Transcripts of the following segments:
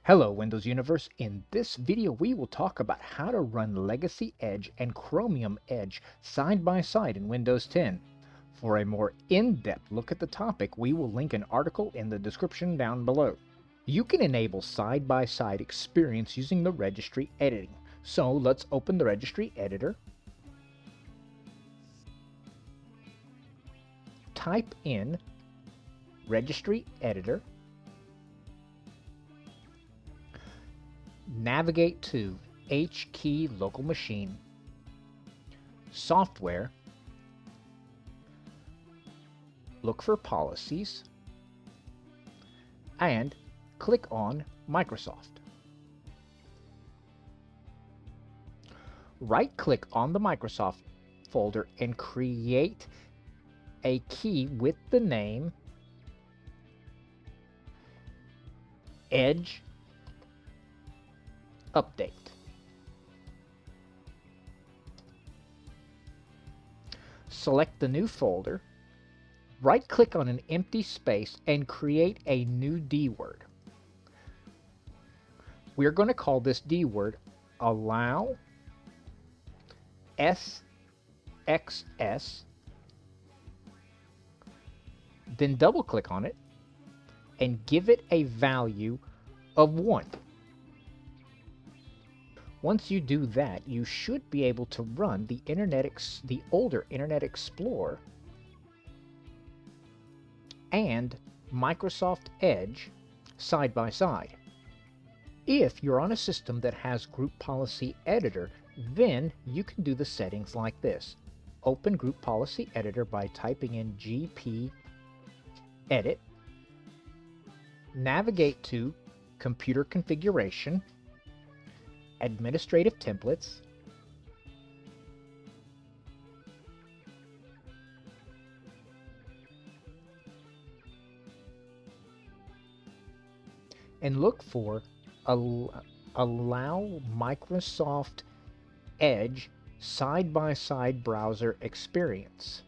Hello Windows Universe. In this video we will talk about how to run Legacy Edge and Chromium Edge side by side in Windows 10. For a more in-depth look at the topic, we will link an article in the description down below. You can enable side-by-side experience using the registry editing. So let's open the registry editor. Type in registry editor. Navigate to HKey local machine, software, look for policies, and click on Microsoft. Right-click on the Microsoft folder and create a key with the name Edge Update. Select the new folder, right-click on an empty space and create a new D word. We're going to call this D word allow SXS, then double-click on it and give it a value of 1. Once you do that, you should be able to run the older Internet Explorer and Microsoft Edge side by side. If you're on a system that has Group Policy Editor, then you can do the settings like this. Open Group Policy Editor by typing in GP Edit, navigate to Computer Configuration, Administrative Templates, and look for Allow Microsoft Edge Side-by-Side Browser Experience.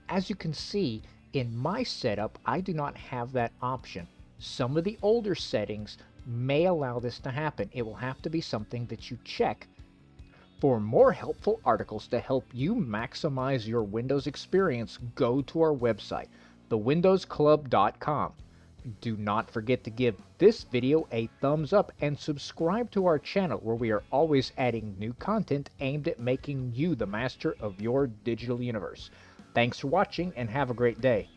As you can see, in my setup, I do not have that option. Some of the older settings may allow this to happen. It will have to be something that you check. For more helpful articles to help you maximize your Windows experience, go to our website, thewindowsclub.com. Do not forget to give this video a thumbs up and subscribe to our channel, where we are always adding new content aimed at making you the master of your digital universe. Thanks for watching and have a great day.